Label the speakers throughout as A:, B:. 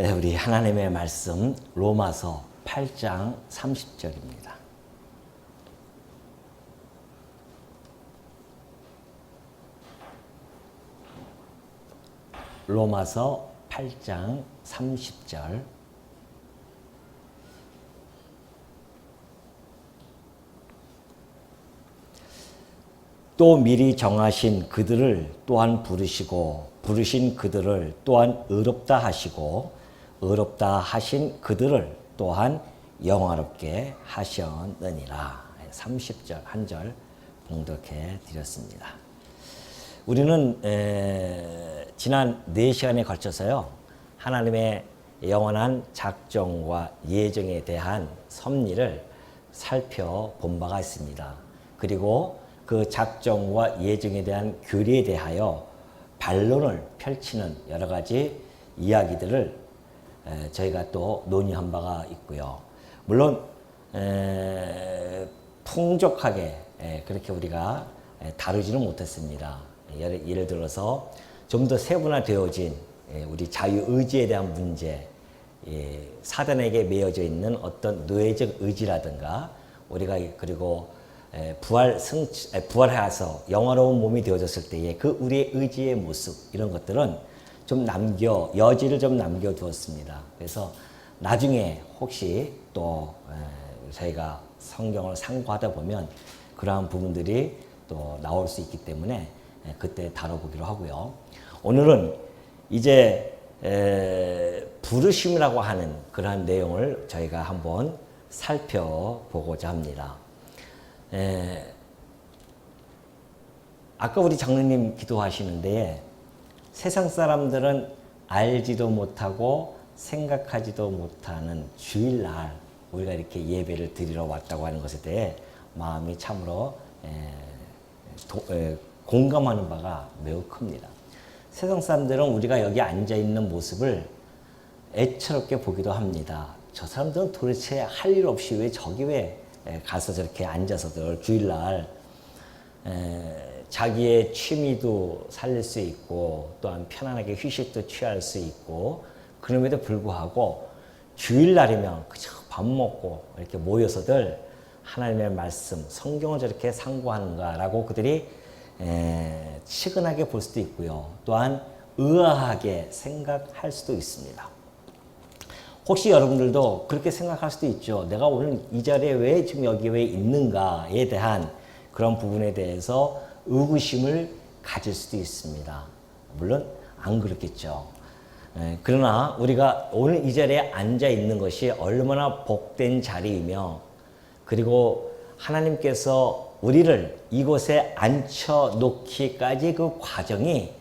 A: 우리 하나님의 말씀 로마서 8장 30절입니다. 로마서 8장 30절. 또 미리 정하신 그들을 또한 부르시고 부르신 그들을 또한 의롭다 하시고 의롭다 하신 그들을 또한 영화롭게 하셨느니라. 30절 한 절 봉독해 드렸습니다. 우리는 지난 4시간에 걸쳐서요, 하나님의 영원한 작정과 예정에 대한 섭리를 살펴본 바가 있습니다. 그리고 그 작정과 예정에 대한 교리에 대하여 반론을 펼치는 여러 가지 이야기들을 저희가 또 논의한 바가 있고요. 물론 풍족하게 그렇게 우리가 다루지는 못했습니다. 예를 들어서 좀 더 세분화되어진 우리 자유의지에 대한 문제, 사단에게 매여져 있는 어떤 노예적 의지라든가, 우리가 그리고 부활해서 영화로운 몸이 되어졌을 때의 그 우리의 의지의 모습, 이런 것들은 좀 여지를 좀 남겨두었습니다. 그래서 나중에 혹시 또 저희가 성경을 상고하다 보면 그러한 부분들이 또 나올 수 있기 때문에 그때 다뤄보기로 하고요. 오늘은 이제 부르심이라고 하는 그러한 내용을 저희가 한번 살펴보고자 합니다. 아까 우리 장로님 기도하시는데, 세상 사람들은 알지도 못하고 생각하지도 못하는 주일날 우리가 이렇게 예배를 드리러 왔다고 하는 것에 대해 마음이 참으로 공감하는 바가 매우 큽니다. 세상 사람들은 우리가 여기 앉아있는 모습을 애처롭게 보기도 합니다. 저 사람들은 도대체 할 일 없이 왜 가서 저렇게 앉아서들 주일날 자기의 취미도 살릴 수 있고 또한 편안하게 휴식도 취할 수 있고, 그럼에도 불구하고 주일날이면 그저 밥 먹고 이렇게 모여서들 하나님의 말씀, 성경을 저렇게 상고하는가라고 그들이 치근하게 볼 수도 있고요. 또한 의아하게 생각할 수도 있습니다. 혹시 여러분들도 그렇게 생각할 수도 있죠. 내가 오늘 이 자리에 왜 지금 여기 왜 있는가에 대한 그런 부분에 대해서 의구심을 가질 수도 있습니다. 물론 안 그렇겠죠. 그러나 우리가 오늘 이 자리에 앉아 있는 것이 얼마나 복된 자리이며, 그리고 하나님께서 우리를 이곳에 앉혀놓기까지 그 과정이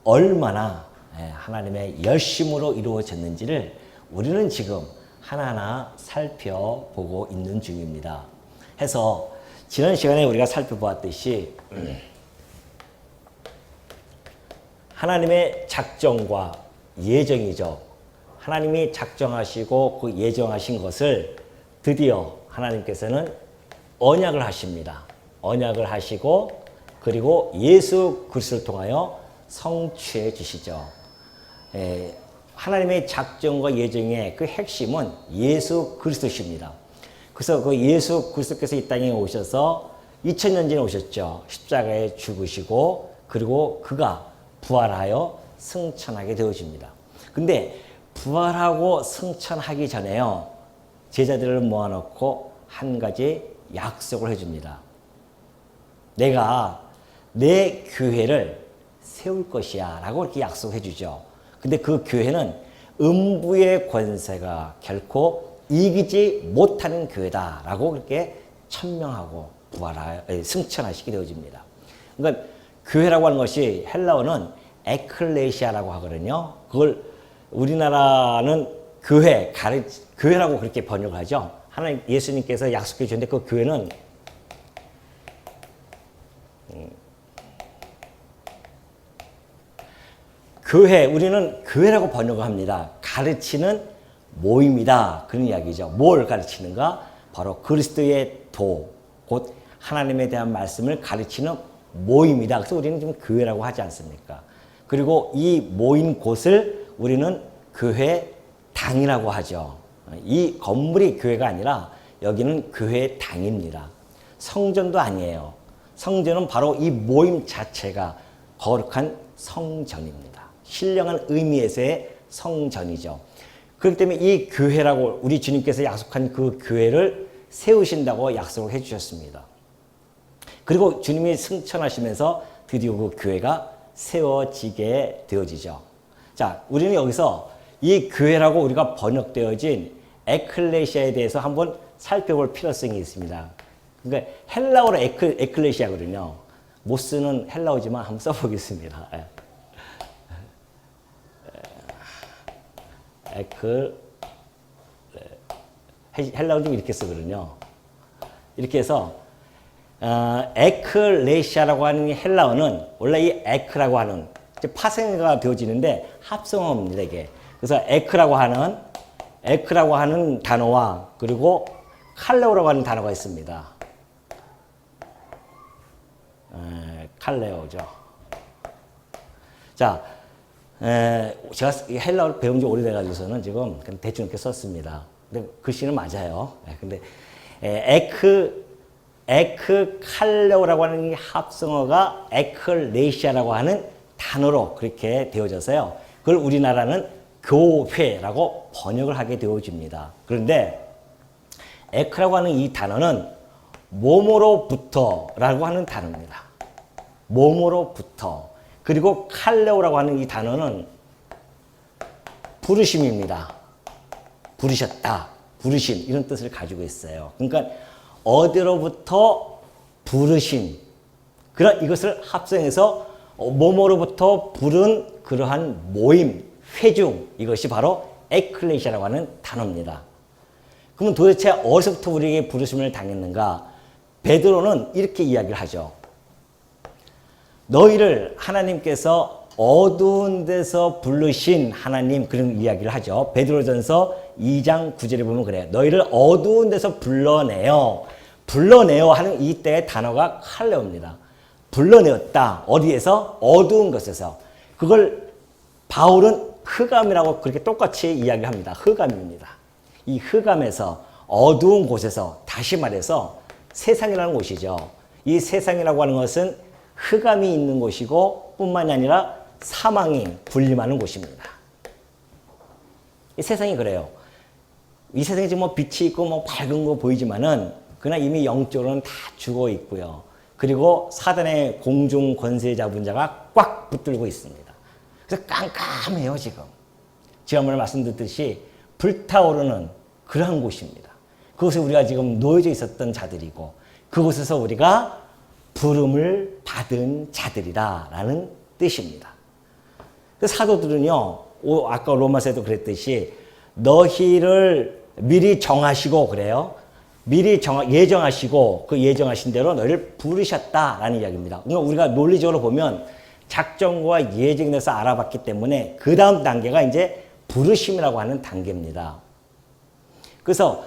A: 얼마나 하나님의 열심으로 이루어졌는지를 우리는 지금 하나하나 살펴보고 있는 중입니다. 해서 지난 시간에 우리가 살펴보았듯이 하나님의 작정과 예정이죠. 하나님이 작정하시고 그 예정하신 것을 드디어 하나님께서는 언약을 하십니다. 언약을 하시고 그리고 예수 그리스도를 통하여 성취해 주시죠. 하나님의 작정과 예정의 그 핵심은 예수 그리스도십니다. 그래서 그 예수 그리스도께서 이 땅에 오셔서 2000년 전에 오셨죠. 십자가에 죽으시고 그리고 그가 부활하여 승천하게 되어집니다. 근데 부활하고 승천하기 전에요, 제자들을 모아놓고 한 가지 약속을 해줍니다. 내가 내 교회를 세울 것이야 라고 이렇게 약속해 주죠. 근데 그 교회는 음부의 권세가 결코 이기지 못하는 교회다 라고 그렇게 천명하고 승천하시게 되어집니다. 그러니까 교회라고 하는 것이 헬라어는 에클레시아라고 하거든요. 그걸 우리나라는 교회라고 그렇게 번역을 하죠. 하나님 예수님께서 약속해 주셨는데 그 교회는 우리는 교회라고 번역을 합니다. 가르치는 모임이다, 그런 이야기죠. 뭘 가르치는가? 바로 그리스도의 도, 곧 하나님에 대한 말씀을 가르치는 모임이다. 그래서 우리는 좀 교회라고 하지 않습니까? 그리고 이 모인 곳을 우리는 교회 당이라고 하죠. 이 건물이 교회가 아니라 여기는 교회의 당입니다. 성전도 아니에요. 성전은 바로 이 모임 자체가 거룩한 성전입니다. 신령한 의미에서의 성전이죠. 그렇기 때문에 이 교회라고 우리 주님께서 약속한 그 교회를 세우신다고 약속을 해주셨습니다. 그리고 주님이 승천하시면서 드디어 그 교회가 세워지게 되어지죠. 자, 우리는 여기서 이 교회라고 우리가 번역되어진 에클레시아에 대해서 한번 살펴볼 필요성이 있습니다. 그러니까 헬라어로 에클레시아거든요. 못 쓰는 헬라어지만 한번 써보겠습니다. 헬라어는 이렇게 쓰거든요. 이렇게 해서 에클레시아라고 하는 헬라어는 원래 이 에크라고 하는 파생어가 되어지는데 합성어입니다, 이게. 그래서 에크라고 하는 단어와 그리고 칼레오라고 하는 단어가 있습니다. 칼레오죠. 자, 제가 헬라어를 배운 지 오래돼가지고서는 지금 그냥 대충 이렇게 썼습니다. 근데 글씨는 맞아요. 근데 에크칼레오라고 하는 이 합성어가 에클레시아라고 하는 단어로 그렇게 되어져서요. 그걸 우리나라는 교회라고 번역을 하게 되어집니다. 그런데 에크라고 하는 이 단어는 몸으로부터라고 하는 단어입니다. 몸으로부터. 그리고 칼레오라고 하는 이 단어는 부르심입니다. 부르셨다, 부르심 이런 뜻을 가지고 있어요. 그러니까 어디로부터 부르심, 그런 이것을 합성해서 몸으로부터 부른 그러한 모임, 회중, 이것이 바로 에클레시아라고 하는 단어입니다. 그러면 도대체 어디서부터 우리에게 부르심을 당했는가? 베드로는 이렇게 이야기를 하죠. 너희를 하나님께서 어두운 데서 부르신 하나님, 그런 이야기를 하죠. 베드로전서 2장 9절에 보면 그래요. 너희를 어두운 데서 불러내어 하는 이때의 단어가 칼레오입니다. 불러내었다. 어디에서? 어두운 것에서. 그걸 바울은 흑암이라고 그렇게 똑같이 이야기합니다. 흑암입니다. 이 흑암에서, 어두운 곳에서, 다시 말해서 세상이라는 곳이죠. 이 세상이라고 하는 것은 흑암이 있는 곳이고 뿐만이 아니라 사망이 군림하는 곳입니다. 이 세상이 그래요. 이 세상에 지금 뭐 빛이 있고 뭐 밝은 거 보이지만은 그러나 이미 영적으로는 다 죽어 있고요. 그리고 사단의 공중 권세 잡은 자가 꽉 붙들고 있습니다. 그래서 깜깜해요, 지금. 지난번에 말씀드렸듯이 불타오르는 그러한 곳입니다. 그곳에 우리가 지금 놓여져 있었던 자들이고 그곳에서 우리가 부름을 받은 자들이다라는 뜻입니다. 그 사도들은요, 아까 로마서에도 그랬듯이 너희를 미리 정하시고 그래요. 미리 예정하시고 그 예정하신 대로 너희를 부르셨다라는 이야기입니다. 그러니까 우리가 논리적으로 보면 작정과 예정에 대해서 알아봤기 때문에 그 다음 단계가 이제 부르심이라고 하는 단계입니다. 그래서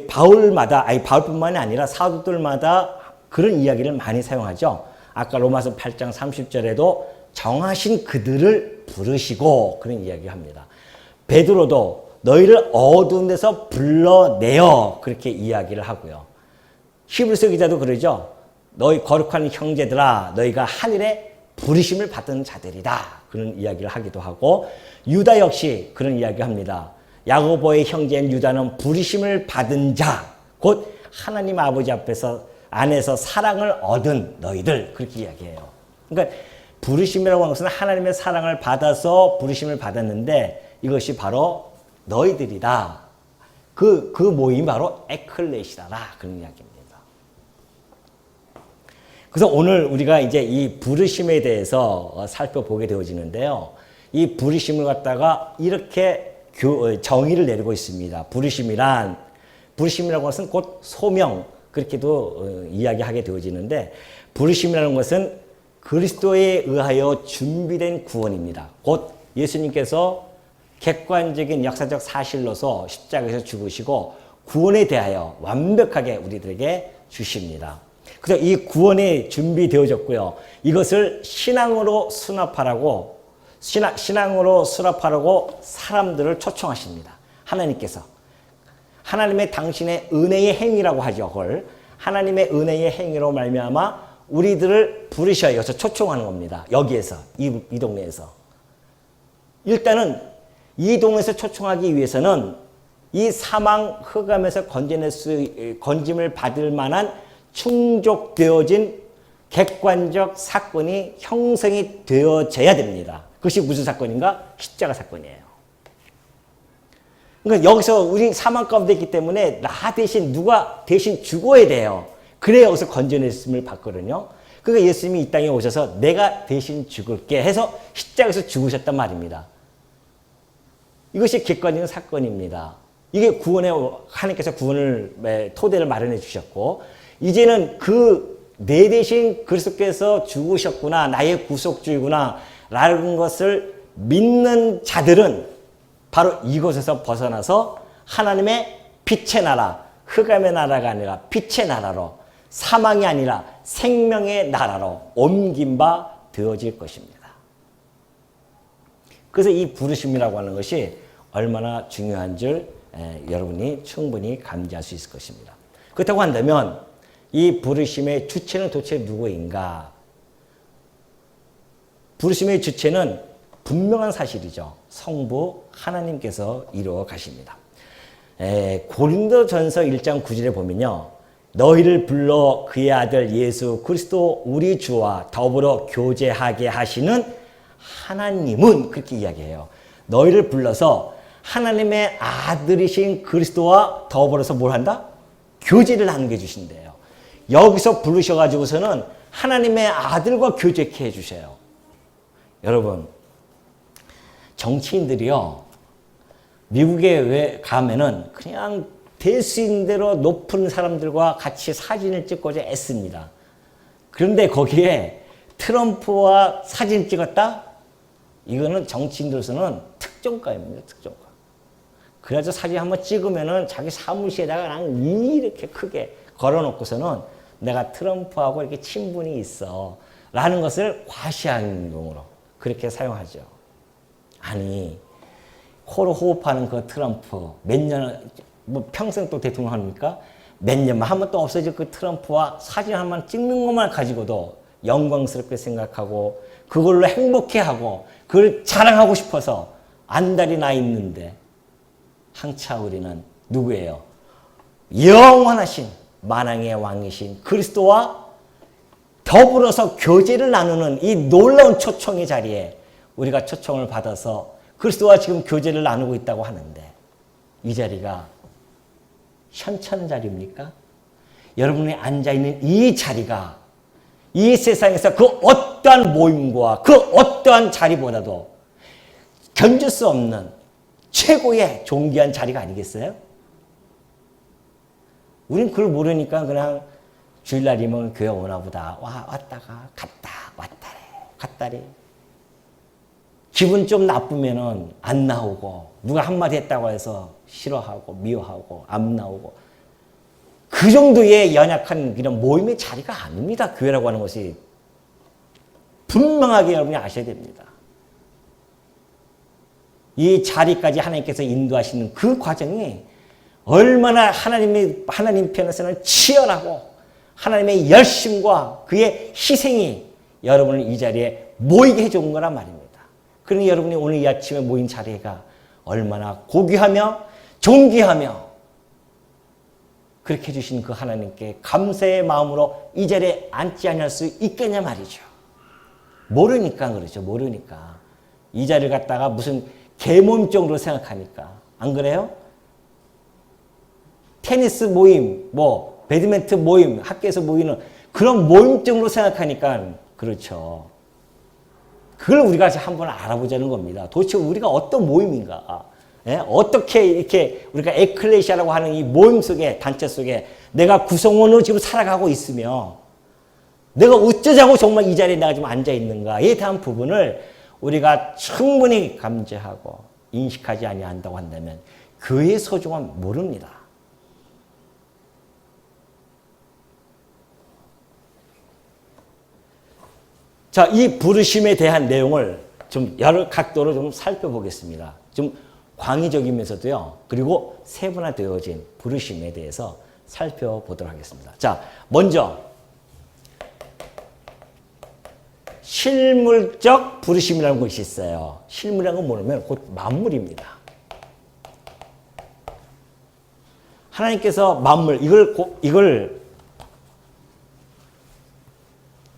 A: 바울뿐만이 아니라 사도들마다 그런 이야기를 많이 사용하죠. 아까 로마서 8장 30절에도 정하신 그들을 부르시고 그런 이야기합니다. 베드로도 너희를 어두운 데서 불러내어 그렇게 이야기를 하고요. 히브리서 기자도 그러죠. 너희 거룩한 형제들아 너희가 하늘에 부르심을 받은 자들이다. 그런 이야기를 하기도 하고 유다 역시 그런 이야기합니다. 야고보의 형제인 유다는 부르심을 받은 자, 곧 하나님 아버지 안에서 사랑을 얻은 너희들 그렇게 이야기해요. 그러니까 부르심이라고 하는 것은 하나님의 사랑을 받아서 부르심을 받았는데 이것이 바로 너희들이다. 그 모임이 바로 에클레시아다. 그런 이야기입니다. 그래서 오늘 우리가 이제 이 부르심에 대해서 살펴보게 되어지는데요. 이 부르심을 갖다가 이렇게 정의를 내리고 있습니다. 부르심이라고 하는 것은 곧 소명, 그렇게도 이야기하게 되어지는데 부르심이라는 것은 그리스도에 의하여 준비된 구원입니다. 곧 예수님께서 객관적인 역사적 사실로서 십자가에서 죽으시고 구원에 대하여 완벽하게 우리들에게 주십니다. 그래서 이 구원이 준비되어졌고요. 이것을 신앙으로 수납하라고 신앙으로 수rap하려고 사람들을 초청하십니다. 하나님께서. 하나님의 당신의 은혜의 행위라고 하죠. 그걸 하나님의 은혜의 행위로 말미암아 우리들을 부르셔 여기서 초청하는 겁니다. 여기에서 이 동네에서. 일단은 이 동네에서 초청하기 위해서는 이 사망 흑암에서 건짐을 받을 만한 충족되어진 객관적 사건이 형성이 되어져야 됩니다. 그것이 무슨 사건인가? 십자가 사건이에요. 그러니까 여기서 우리 사망 가운데 있기 때문에 나 대신 누가 대신 죽어야 돼요. 그래야 여기서 건져냈음을 받거든요. 그러니까 예수님이 이 땅에 오셔서 내가 대신 죽을게 해서 십자가에서 죽으셨단 말입니다. 이것이 객관적인 사건입니다. 이게 구원의 하나님께서 구원을 토대를 마련해 주셨고 이제는 내 대신 그리스도께서 죽으셨구나 나의 구속주이구나 라는 것을 믿는 자들은 바로 이곳에서 벗어나서 하나님의 빛의 나라 흑암의 나라가 아니라 빛의 나라로 사망이 아니라 생명의 나라로 옮긴 바 되어질 것입니다. 그래서 이 부르심이라고 하는 것이 얼마나 중요한 줄 여러분이 충분히 감지할 수 있을 것입니다. 그렇다고 한다면 이 부르심의 주체는 도대체 누구인가? 부르심의 주체는 분명한 사실이죠. 성부 하나님께서 이루어 가십니다. 고린도전서 1장 9절에 보면요. 너희를 불러 그의 아들 예수 그리스도 우리 주와 더불어 교제하게 하시는 하나님은 그렇게 이야기해요. 너희를 불러서 하나님의 아들이신 그리스도와 더불어서 뭘 한다? 교제를 나누게 해주신대요. 여기서 부르셔가지고서는 하나님의 아들과 교제케 해주셔요. 여러분, 정치인들이요, 미국에 왜 가면은 그냥 될 수 있는 대로 높은 사람들과 같이 사진을 찍고자 애씁니다. 그런데 거기에 트럼프와 사진 찍었다? 이거는 정치인들로서는 특종가입니다. 특종가. 그래서 사진 한번 찍으면은 자기 사무실에다가 그냥 이렇게 크게 걸어놓고서는 내가 트럼프하고 이렇게 친분이 있어 라는 것을 과시하는 용어로 그렇게 사용하죠. 아니, 코로 호흡하는 그 트럼프 몇 년, 뭐 평생 또 대통령 합니까? 몇 년만 하면 또 없어질 그 트럼프와 사진 한번 찍는 것만 가지고도 영광스럽게 생각하고 그걸로 행복해하고 그걸 자랑하고 싶어서 안달이 나 있는데 한차 우리는 누구예요? 영원하신 만왕의 왕이신 그리스도와 더불어서 교제를 나누는 이 놀라운 초청의 자리에 우리가 초청을 받아서 그리스도와 지금 교제를 나누고 있다고 하는데 이 자리가 현찮은 자리입니까? 여러분이 앉아있는 이 자리가 이 세상에서 그 어떠한 모임과 그 어떠한 자리보다도 견딜 수 없는 최고의 존귀한 자리가 아니겠어요? 우린 그걸 모르니까 그냥 주일날이면 교회 오나 보다. 왔다가 갔다래. 기분 좀 나쁘면은 안 나오고 누가 한마디 했다고 해서 싫어하고 미워하고 안 나오고 그 정도의 연약한 이런 모임의 자리가 아닙니다. 교회라고 하는 것이 분명하게 여러분이 아셔야 됩니다. 이 자리까지 하나님께서 인도하시는 그 과정이 얼마나 하나님 편에서는 치열하고 하나님의 열심과 그의 희생이 여러분을 이 자리에 모이게 해준 거란 말입니다. 그러니 여러분이 오늘 이 아침에 모인 자리가 얼마나 고귀하며 존귀하며 그렇게 해주신 그 하나님께 감사의 마음으로 이 자리에 앉지 않을 수 있겠냐 말이죠. 모르니까 그러죠. 모르니까. 이 자리를 갖다가 무슨 계몸정으로 생각하니까. 안 그래요? 테니스 모임, 배드민턴 모임, 학교에서 모이는 그런 모임정으로 생각하니까 그렇죠. 그걸 우리가 한번 알아보자는 겁니다. 도대체 우리가 어떤 모임인가? 어떻게 이렇게 우리가 에클레시아라고 하는 이 모임 속에, 단체 속에 내가 구성원으로 지금 살아가고 있으며 내가 어쩌자고 정말 이 자리에 내가 지금 앉아 있는가에 대한 부분을 우리가 충분히 감지하고 인식하지 아니한다고 한다면 교회의 소중함 모릅니다. 자, 이 부르심에 대한 내용을 좀 여러 각도로 좀 살펴보겠습니다. 좀 광의적이면서도요. 그리고 세분화되어진 부르심에 대해서 살펴보도록 하겠습니다. 자, 먼저 실물적 부르심이라는 것이 있어요. 실물이라는 건 뭐냐면 곧 만물입니다. 하나님께서 만물, 이걸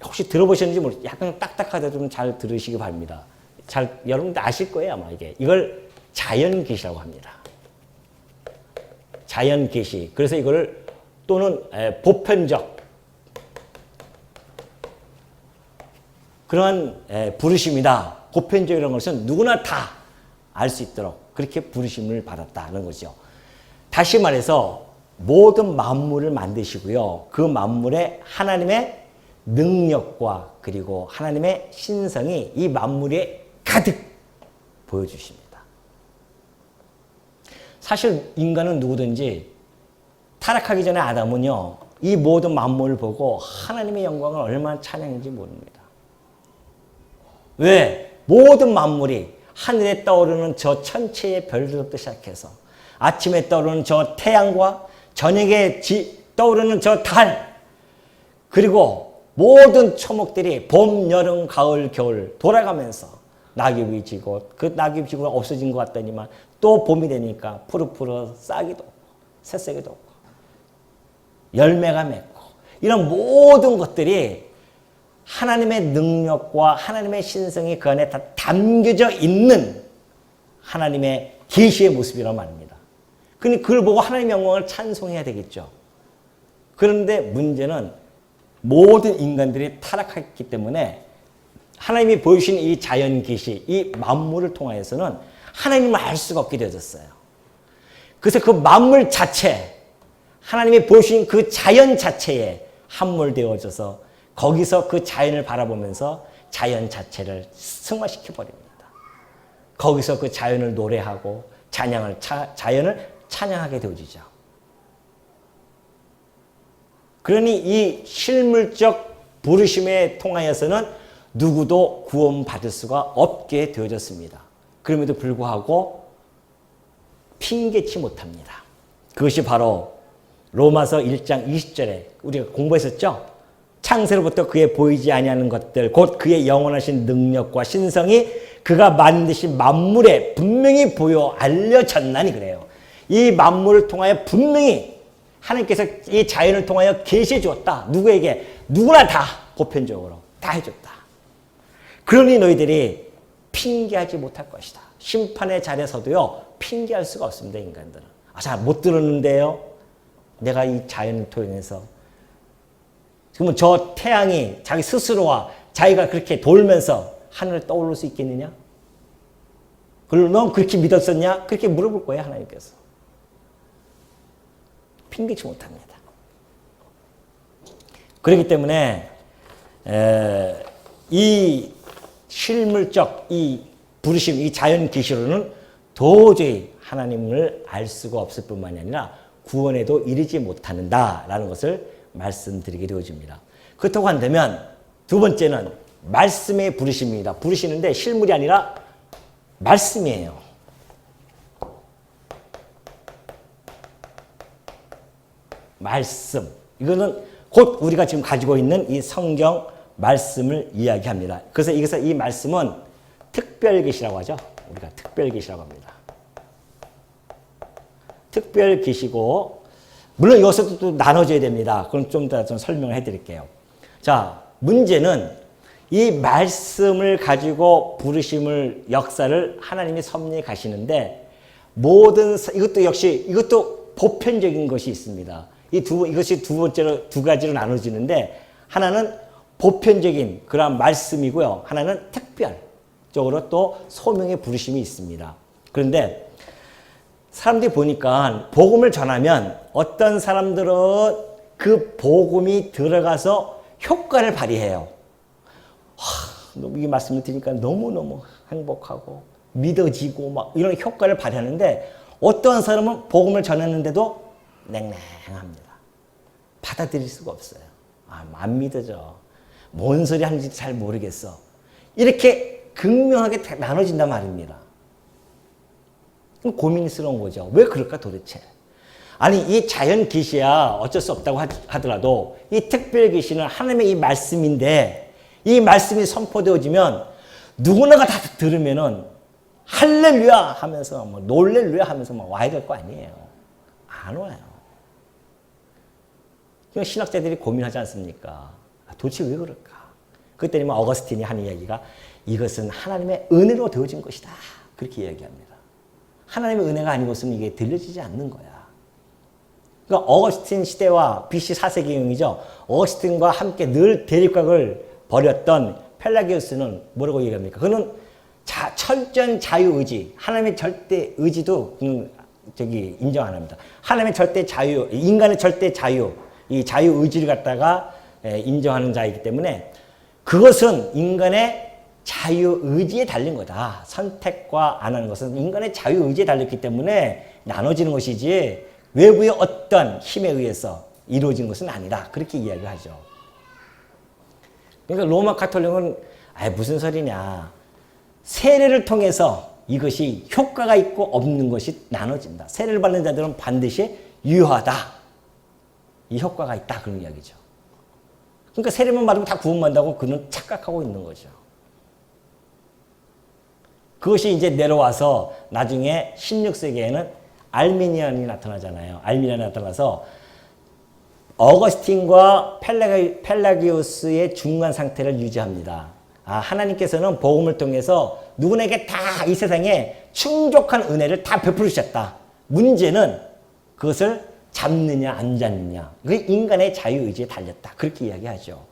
A: 혹시 들어보셨는지 모르겠어요. 약간 딱딱하다 좀 잘 들으시기 바랍니다. 여러분들 아실 거예요, 아마 이게. 이걸 자연계시라고 합니다. 자연계시. 그래서 이거를 또는 보편적 그러한 부르심이다. 보편적이라는 것은 누구나 다 알 수 있도록 그렇게 부르심을 받았다는 거죠. 다시 말해서 모든 만물을 만드시고요. 그 만물에 하나님의 능력과 그리고 하나님의 신성이 이 만물에 가득 보여주십니다. 사실 인간은 누구든지 타락하기 전에 아담은요. 이 모든 만물을 보고 하나님의 영광을 얼마나 찬양했는지 모릅니다. 왜? 모든 만물이 하늘에 떠오르는 저 천체의 별들부터 시작해서 아침에 떠오르는 저 태양과 저녁에 떠오르는 저 달 그리고 모든 초목들이 봄, 여름, 가을, 겨울 돌아가면서 낙엽이 지고 그 낙엽이 지고 없어진 것 같더니만 또 봄이 되니까 푸르푸르 싹이도 없고 새싹이도 없고 열매가 맺고 이런 모든 것들이 하나님의 능력과 하나님의 신성이 그 안에 다 담겨져 있는 하나님의 계시의 모습이란 말입니다. 그러니 그걸 보고 하나님의 영광을 찬송해야 되겠죠. 그런데 문제는 모든 인간들이 타락했기 때문에 하나님이 보여주신 이 자연 계시, 이 만물을 통하여서는 하나님을 알 수가 없게 되어졌어요. 그래서 그 만물 자체, 하나님이 보여주신 그 자연 자체에 함몰되어져서 거기서 그 자연을 바라보면서 자연 자체를 승화시켜 버립니다. 거기서 그 자연을 노래하고 자연을 찬양하게 되어지죠. 그러니 이 실물적 부르심에 통하여서는 누구도 구원받을 수가 없게 되어졌습니다. 그럼에도 불구하고 핑계치 못합니다. 그것이 바로 로마서 1장 20절에 우리가 공부했었죠? 창세로부터 그의 보이지 아니하는 것들 곧 그의 영원하신 능력과 신성이 그가 만드신 만물에 분명히 보여 알려졌나니 그래요. 이 만물을 통하여 분명히 하나님께서 이 자연을 통하여 계시해 주었다. 누구에게? 누구나 다 보편적으로 다 해줬다. 그러니 너희들이 핑계하지 못할 것이다. 심판의 자리에서도요. 핑계할 수가 없습니다. 인간들은. 잘 못 들었는데요. 내가 이 자연을 통해서 그러면 저 태양이 자기 스스로와 자기가 그렇게 돌면서 하늘을 떠오를 수 있겠느냐? 그걸 넌 그렇게 믿었었냐? 그렇게 물어볼 거예요, 하나님께서. 핑계치 못합니다. 그렇기 때문에 이 실물적 이 부르심, 이 자연 계시로는 도저히 하나님을 알 수가 없을 뿐만이 아니라 구원에도 이르지 못한다라는 것을 말씀드리게 되어집니다. 그렇다고 한다면 두 번째는 말씀의 부르심입니다. 부르시는데 실물이 아니라 말씀이에요. 말씀. 이거는 곧 우리가 지금 가지고 있는 이 성경 말씀을 이야기합니다. 그래서 이 말씀은 특별계시라고 하죠. 우리가 특별계시라고 합니다. 특별계시고 물론 이것도 또 나눠져야 됩니다. 그럼 좀 더 좀 설명을 해드릴게요. 자, 문제는 이 말씀을 가지고 부르심을 역사를 하나님이 섭리해 가시는데 이것도 보편적인 것이 있습니다. 이것이 두 번째로 두 가지로 나눠지는데 하나는 보편적인 그러한 말씀이고요. 하나는 특별적으로 또 소명의 부르심이 있습니다. 그런데 사람들이 보니까 복음을 전하면 어떤 사람들은 그 복음이 들어가서 효과를 발휘해요. 이 말씀을 들으니까 너무너무 행복하고 믿어지고 막 이런 효과를 발휘하는데 어떤 사람은 복음을 전했는데도 냉랭합니다. 받아들일 수가 없어요. 안 믿어져. 뭔 소리 하는지 잘 모르겠어. 이렇게 극명하게 나눠진단 말입니다. 고민스러운 거죠. 왜 그럴까 도대체? 아니 이 자연 계시야 어쩔 수 없다고 하더라도 이 특별 계시는 하나님의 이 말씀인데 이 말씀이 선포되어지면 누구나가 다 들으면은 할렐루야 하면서 뭐 놀렐루야 하면서 막 와야 될 거 아니에요. 안 와요. 신학자들이 고민하지 않습니까? 도대체 왜 그럴까? 그때 뭐 어거스틴이 하는 이야기가 이것은 하나님의 은혜로 되어진 것이다. 그렇게 이야기합니다. 하나님의 은혜가 아니고서는 이게 들려지지 않는 거야. 그러니까 어거스틴 시대와 BC 4세기경이죠. 어거스틴과 함께 늘 대립각을 벌였던 펠라기우스는 뭐라고 얘기합니까? 그는 철저한 자유의지, 하나님의 절대 의지도 인정 안 합니다. 하나님의 절대 자유, 인간의 절대 자유, 이 자유의지를 갖다가 인정하는 자이기 때문에 그것은 인간의 자유의지에 달린 거다. 선택과 안 하는 것은 인간의 자유의지에 달렸기 때문에 나눠지는 것이지 외부의 어떤 힘에 의해서 이루어진 것은 아니다. 그렇게 이야기하죠. 그러니까 로마 가톨릭은 무슨 소리냐. 세례를 통해서 이것이 효과가 있고 없는 것이 나눠진다. 세례를 받는 자들은 반드시 유효하다. 이 효과가 있다. 그런 이야기죠. 그러니까 세례만 받으면 다 구원받는다고 그는 착각하고 있는 거죠. 그것이 이제 내려와서 나중에 16세기에는 알미니안이 나타나잖아요. 알미니안이 나타나서 어거스틴과 펠라기우스의 중간 상태를 유지합니다. 하나님께서는 복음을 통해서 누구에게 다 이 세상에 충족한 은혜를 다 베풀으셨다. 문제는 그것을 잡느냐 안 잡느냐. 그게 인간의 자유의지에 달렸다. 그렇게 이야기하죠.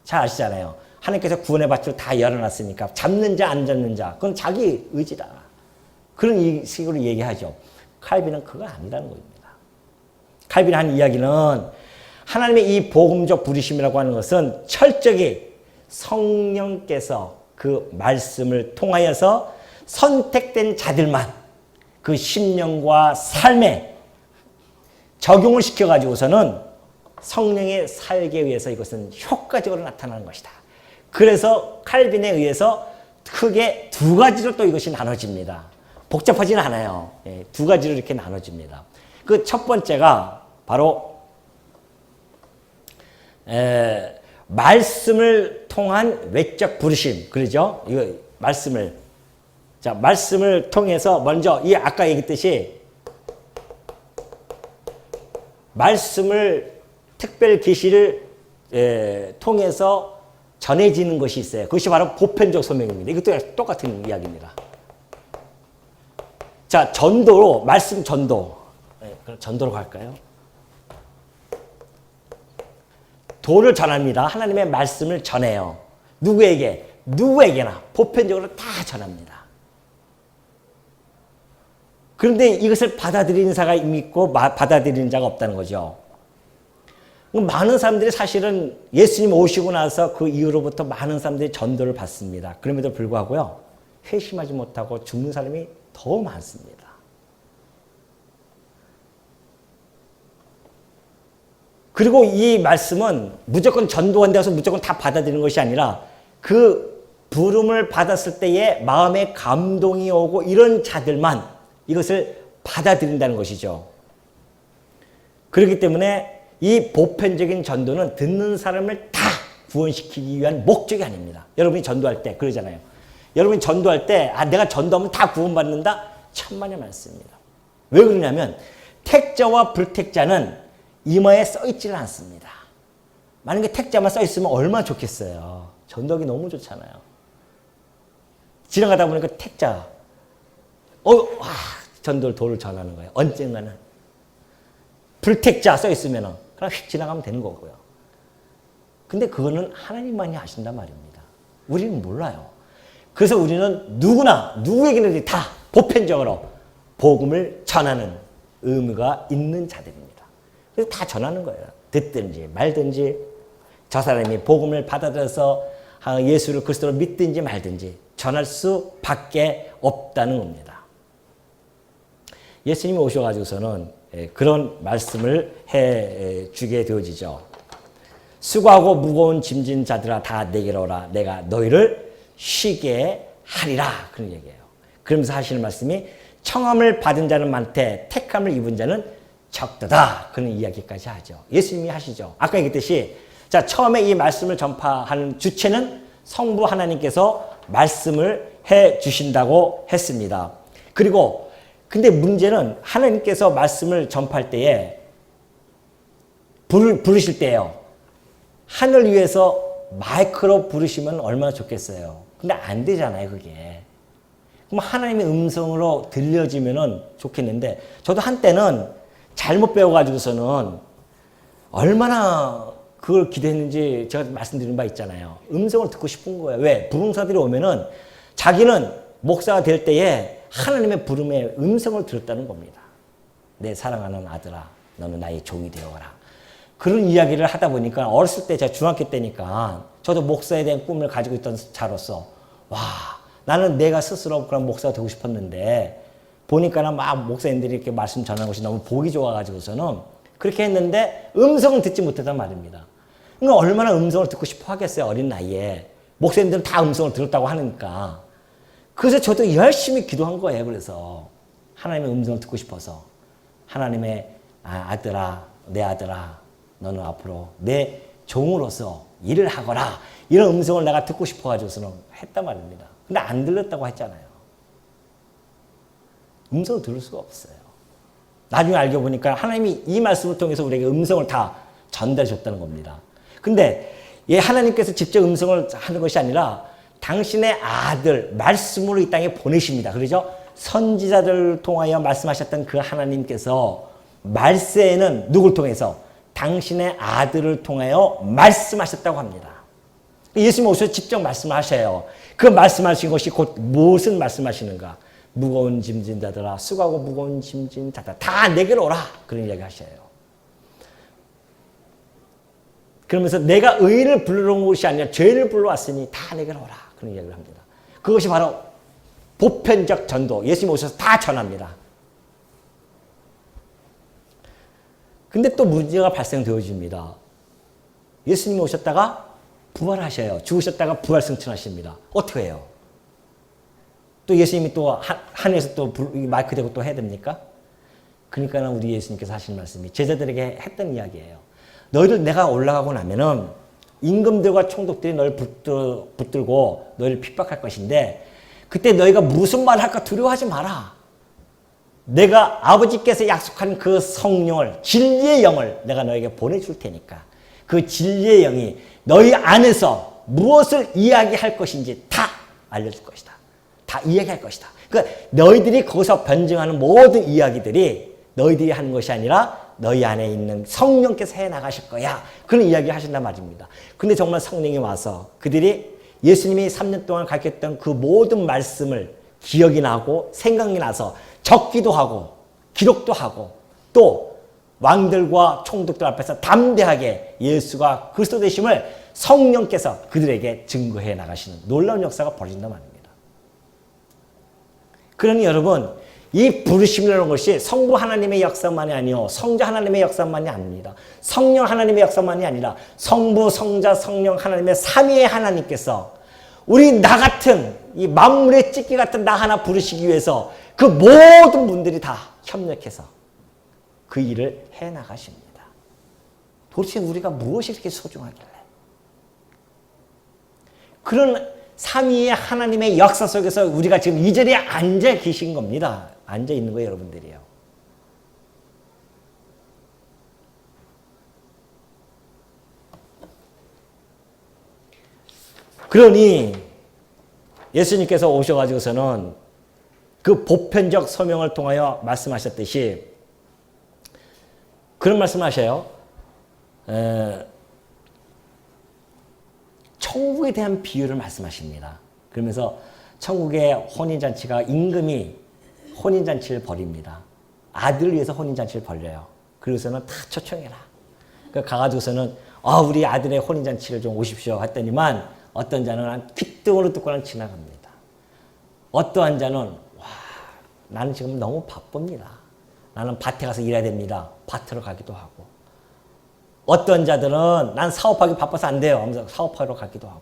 A: 잘 아시잖아요. 하나님께서 구원의 밭을 다 열어놨으니까 잡는 자 안 잡는 자 그건 자기 의지다. 그런 식으로 얘기하죠. 칼빈은 그거 아니라는 겁니다. 칼빈이 한 이야기는 하나님의 이 복음적 부르심이라고 하는 것은 철저히 성령께서 그 말씀을 통하여서 선택된 자들만 그 심령과 삶에 적용을 시켜가지고서는 성령의 사역에 의해서 이것은 효과적으로 나타나는 것이다. 그래서 칼빈에 의해서 크게 두 가지로 또 이것이 나눠집니다. 복잡하지는 않아요. 두 가지로 이렇게 나눠집니다. 그 첫 번째가 바로 말씀을 통한 외적 부르심. 그러죠? 이거 말씀을 통해서 먼저 아까 얘기했듯이 말씀을 특별 계시를 통해서 전해지는 것이 있어요. 그것이 바로 보편적 소명입니다. 이것도 똑같은 이야기입니다. 자, 전도로 말씀 전도. 그럼 전도로 갈까요? 도를 전합니다. 하나님의 말씀을 전해요. 누구에게? 누구에게나 보편적으로 다 전합니다. 그런데 이것을 받아들이는 자가 있고 받아들이는 자가 없다는 거죠. 많은 사람들이 사실은 예수님 오시고 나서 그 이후로부터 많은 사람들이 전도를 받습니다. 그럼에도 불구하고요. 회심하지 못하고 죽는 사람이 더 많습니다. 그리고 이 말씀은 무조건 전도한다고 해서 무조건 다 받아들이는 것이 아니라 그 부름을 받았을 때에 마음에 감동이 오고 이런 자들만 이것을 받아들인다는 것이죠. 그렇기 때문에 이 보편적인 전도는 듣는 사람을 다 구원시키기 위한 목적이 아닙니다. 여러분이 전도할 때 그러잖아요. 여러분이 전도할 때 내가 전도하면 다 구원받는다? 천만의 말씀입니다. 왜 그러냐면 택자와 불택자는 이마에 써있지는 않습니다. 만약에 택자만 써있으면 얼마나 좋겠어요. 전도하기 너무 좋잖아요. 지나가다 보니까 택자 전도를 도를 전하는 거예요. 언젠가는 불택자 써있으면 그냥 휙 지나가면 되는 거고요. 근데 그거는 하나님만이 아신단 말입니다. 우리는 몰라요. 그래서 우리는 누구에게는 다 보편적으로 복음을 전하는 의무가 있는 자들입니다. 그래서 다 전하는 거예요. 듣든지 말든지 저 사람이 복음을 받아들여서 예수를 그리스도로 믿든지 말든지 전할 수밖에 없다는 겁니다. 예수님이 오셔가지고서는 그런 말씀을 해주게 되어지죠. 수고하고 무거운 짐진 자들아 다 내게로 오라. 내가 너희를 쉬게 하리라. 그런 얘기예요. 그러면서 하시는 말씀이 청함을 받은 자는 많되 택함을 입은 자는 적도다. 그런 이야기까지 하죠. 예수님이 하시죠. 아까 얘기했듯이 자, 처음에 이 말씀을 전파하는 주체는 성부 하나님께서 말씀을 해 주신다고 했습니다. 그리고 근데 문제는 하나님께서 말씀을 전파할 때에 부르실 때예요. 하늘 위에서 마이크로 부르시면 얼마나 좋겠어요. 근데 안 되잖아요, 그게. 그럼 하나님의 음성으로 들려지면은 좋겠는데, 저도 한때는 잘못 배워가지고서는 얼마나 그걸 기대했는지 제가 말씀드린 바 있잖아요. 음성을 듣고 싶은 거예요. 왜? 부흥사들이 오면은 자기는 목사가 될 때에 하나님의 부름의 음성을 들었다는 겁니다. 내 사랑하는 아들아, 너는 나의 종이 되어라. 그런 이야기를 하다 보니까 어렸을 때 제가 중학교 때니까 저도 목사에 대한 꿈을 가지고 있던 자로서 와, 나는 내가 스스로 그런 목사가 되고 싶었는데 보니까는 막 목사님들이 이렇게 말씀 전하는 것이 너무 보기 좋아가지고서는 그렇게 했는데 음성을 듣지 못했단 말입니다. 그러니까 얼마나 음성을 듣고 싶어 하겠어요, 어린 나이에. 목사님들은 다 음성을 들었다고 하니까. 그래서 저도 열심히 기도한 거예요. 그래서 하나님의 음성을 듣고 싶어서 하나님의 아들아, 내 아들아, 너는 앞으로 내 종으로서 일을 하거라. 이런 음성을 내가 듣고 싶어가지고서는 했단 말입니다. 근데 안 들렸다고 했잖아요. 음성을 들을 수가 없어요. 나중에 알고 보니까 하나님이 이 말씀을 통해서 우리에게 음성을 다 전달해 줬다는 겁니다. 근데 하나님께서 직접 음성을 하는 것이 아니라 당신의 아들, 말씀으로 이 땅에 보내십니다. 그러죠? 선지자들을 통하여 말씀하셨던 그 하나님께서 말세에는 누굴 통해서? 당신의 아들을 통하여 말씀하셨다고 합니다. 예수님 오셔서 직접 말씀하셔요. 그 말씀하신 것이 곧 무슨 말씀하시는가? 무거운 짐진 자들아, 수고하고 무거운 짐진 자들아, 다 내게로 오라. 그런 이야기 하셔요. 그러면서 내가 의인을 불러온 것이 아니라 죄를 불러왔으니 다 내게로 오라. 그런 이야기를 합니다. 그것이 바로 보편적 전도. 예수님 오셔서 다 전합니다. 근데 또 문제가 발생되어집니다. 예수님이 오셨다가 부활하셔요. 죽으셨다가 부활 승천하십니다. 어떻게 해요? 또 예수님이 또 하늘에서 또 마이크 대고 또 해야 됩니까? 그러니까 우리 예수님께서 하신 말씀이 제자들에게 했던 이야기예요. 너희들 내가 올라가고 나면은 임금들과 총독들이 너를 붙들고 너희를 핍박할 것인데 그때 너희가 무슨 말을 할까 두려워하지 마라. 내가 아버지께서 약속한 그 성령을, 진리의 영을 내가 너에게 보내줄 테니까 그 진리의 영이 너희 안에서 무엇을 이야기할 것인지 다 알려줄 것이다. 다 이야기할 것이다. 그러니까 너희들이 거기서 변증하는 모든 이야기들이 너희들이 하는 것이 아니라 너희 안에 있는 성령께서 해나가실 거야. 그런 이야기 하신단 말입니다. 근데 정말 성령이 와서 그들이 예수님이 3년 동안 가르쳤던 그 모든 말씀을 기억이 나고 생각이 나서 적기도 하고 기록도 하고 또 왕들과 총독들 앞에서 담대하게 예수가 그리스도 되심을 성령께서 그들에게 증거해 나가시는 놀라운 역사가 벌어진단 말입니다. 그러니 여러분, 이 부르심이라는 것이 성부 하나님의 역사만이 아니요 성자 하나님의 역사만이 아닙니다. 성령 하나님의 역사만이 아니라 성부, 성자, 성령 하나님의 삼위의 하나님께서 우리 나 같은 이 만물의 찢기 같은 나 하나 부르시기 위해서 그 모든 분들이 다 협력해서 그 일을 해나가십니다. 도대체 우리가 무엇이 이렇게 소중하길래? 그런 삼위의 하나님의 역사 속에서 우리가 지금 이 자리에 앉아 계신 겁니다. 앉아 있는 거예요, 여러분들이요. 그러니 예수님께서 오셔가지고서는 그 보편적 소명을 통하여 말씀하셨듯이 그런 말씀을 하셔요. 천국에 대한 비유를 말씀하십니다. 그러면서 천국의 혼인잔치가 임금이 혼인잔치를 벌입니다. 아들을 위해서 혼인잔치를 벌려요. 그래서는 다 초청해라. 그러니까 가가지고서는 우리 아들의 혼인잔치를 좀 오십시오 했더니만 어떤 자는 귓등으로 듣고는 지나갑니다. 어떠한 자는 나는 지금 너무 바쁩니다. 나는 밭에 가서 일해야 됩니다. 밭으로 가기도 하고 어떤 자들은 난 사업하기 바빠서 안 돼요 하면서 사업하러 가기도 하고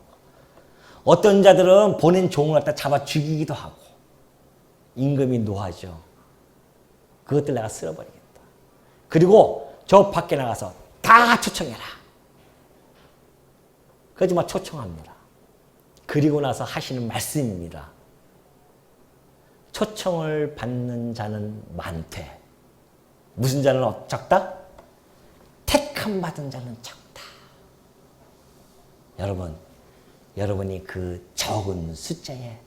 A: 어떤 자들은 보낸 종을 갖다 잡아 죽이기도 하고 임금이 노하죠. 그것들 내가 쓸어버리겠다. 그리고 저 밖에 나가서 다 초청해라. 그러지 마 초청합니다. 그리고 나서 하시는 말씀입니다. 초청을 받는 자는 많되 무슨 자는 적다? 택함 받은 자는 적다. 여러분이 그 적은 숫자에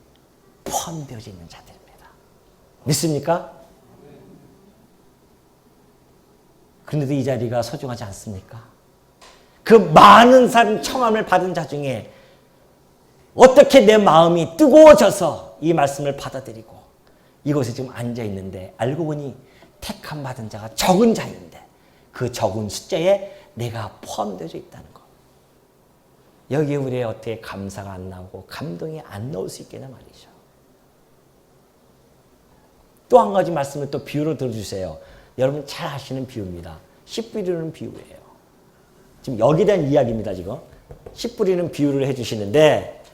A: 포함되어져 있는 자들입니다. 믿습니까? 그런데도 이 자리가 소중하지 않습니까? 그 많은 사람 청함을 받은 자 중에 어떻게 내 마음이 뜨거워져서 이 말씀을 받아들이고 이곳에 지금 앉아 있는데 알고 보니 택함 받은 자가 적은 자인데 그 적은 숫자에 내가 포함되어져 있다는 것. 여기에 우리의 어떻게 감사가 안 나오고 감동이 안 나올 수 있겠냐 말이죠. 또 한 가지 말씀을 또 비유로 들어주세요. 여러분 잘 아시는 비유입니다. 씨 뿌리는 비유예요. 지금 여기에 대한 이야기입니다. 지금 씨 뿌리는 비유를 해주시는데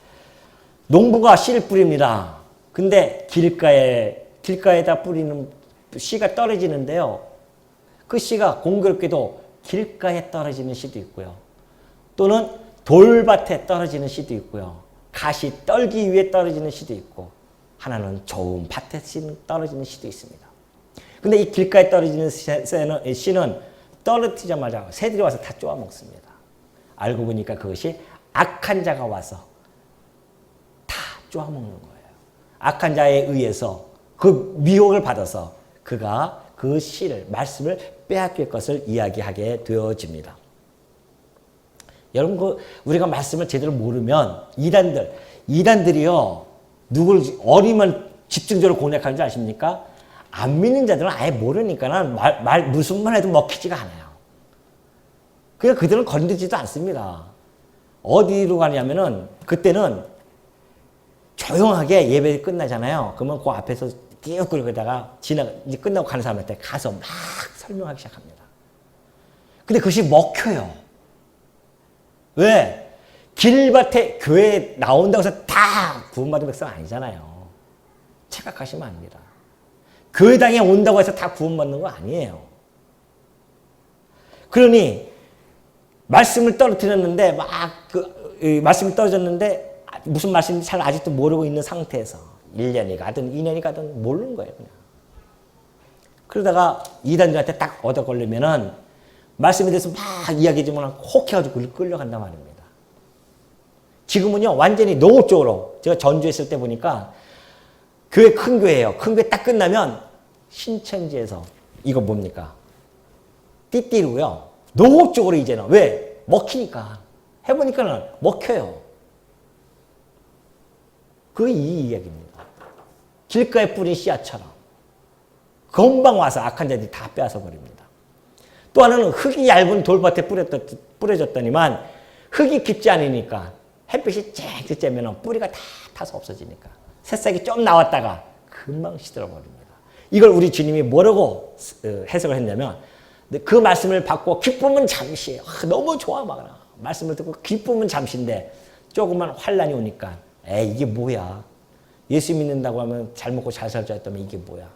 A: 농부가 씨를 뿌립니다. 근데 길가에다 뿌리는 씨가 떨어지는데요. 그 씨가 공교롭게도 길가에 떨어지는 씨도 있고요. 또는 돌밭에 떨어지는 씨도 있고요. 가시 떨기 위에 떨어지는 씨도 있고 하나는 좋은 밭에 떨어지는 씨도 있습니다. 근데 이 길가에 떨어지는 씨는 떨어뜨리자마자 새들이 와서 다 쪼아 먹습니다. 알고 보니까 그것이 악한 자가 와서 다 쪼아 먹는 거예요. 악한 자에 의해서 그 미혹을 받아서 그가 그 씨를 말씀을 빼앗길 것을 이야기하게 되어집니다. 여러분 우리가 말씀을 제대로 모르면 이단들이요 누굴 어리면 집중적으로 공략하는지 아십니까? 안 믿는 자들은 아예 모르니까는 무슨 말 해도 먹히지가 않아요. 그러니까 그들은 건드지도 않습니다. 어디로 가냐면은 그때는 조용하게 예배 끝나잖아요. 그러면 그 앞에서 띄우 끌다가 이제 끝나고 가는 사람한테 가서 막 설명하기 시작합니다. 근데 그것이 먹혀요. 왜? 길밭에 교회에 나온다고 해서 다 구원받은 백성 아니잖아요. 착각하시면 안 됩니다. 교회당에 온다고 해서 다 구원받는 거 아니에요. 그러니 말씀을 떨어뜨렸는데 말씀이 떨어졌는데 무슨 말씀인지 잘 아직도 모르고 있는 상태에서 1년이 가든 2년이 가든 모르는 거예요. 그냥. 그러다가 이단들한테 딱 얻어 걸리면은 말씀에 대해서 막 이야기해주면 혹해가지고 끌려간단 말입니다. 지금은요 완전히 노골적으로 제가 전주했을 때 보니까 교회 큰 교회예요. 큰 교회 딱 끝나면 신천지에서 이거 뭡니까? 띠띠로요. 노골적으로 이제는 왜? 먹히니까. 해보니까는 먹혀요. 그게 이 이야기입니다. 길가에 뿌린 씨앗처럼 금방 와서 악한 자들이 다 빼앗아 버립니다. 또 하나는 흙이 얇은 돌밭에 뿌려졌더니만 흙이 깊지 않으니까 햇빛이 쨍쨍 쬐면 뿌리가 다 타서 없어지니까 새싹이 좀 나왔다가 금방 시들어 버립니다. 이걸 우리 주님이 뭐라고 해석을 했냐면 그 말씀을 받고 기쁨은 잠시예요. 너무 좋아 막 말씀을 듣고 기쁨은 잠시인데 조금만 환란이 오니까 이게 뭐야. 예수 믿는다고 하면 잘 먹고 잘 살자 했다면 이게 뭐야.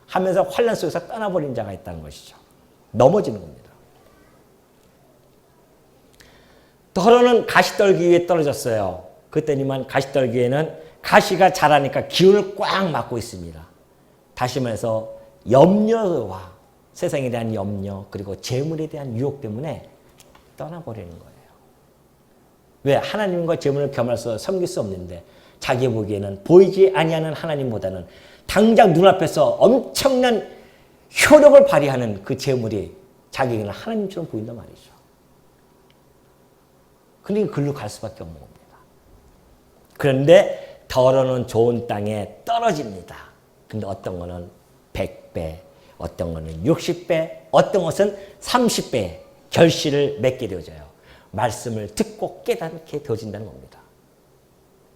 A: 하면서 환란 속에서 떠나버린 자가 있다는 것이죠. 넘어지는 겁니다. 더러는 가시떨기 위에 떨어졌어요. 그때니만 가시떨기에는 가시가 자라니까 기운을 꽉 막고 있습니다. 다시 말해서 염려와 세상에 대한 염려 그리고 재물에 대한 유혹 때문에 떠나버리는 거예요. 왜? 하나님과 재물을 겸해서 섬길 수 없는데 자기 보기에는 보이지 아니하는 하나님보다는 당장 눈앞에서 엄청난 효력을 발휘하는 그 재물이 자기에게는 하나님처럼 보인단 말이죠. 그러니까 글로 갈 수밖에 없는 겁니다. 그런데 더러는 좋은 땅에 떨어집니다. 근데 어떤 거는 100배, 어떤 거는 60배, 어떤 것은 30배 결실을 맺게 되어져요. 말씀을 듣고 깨닫게 되어진다는 겁니다.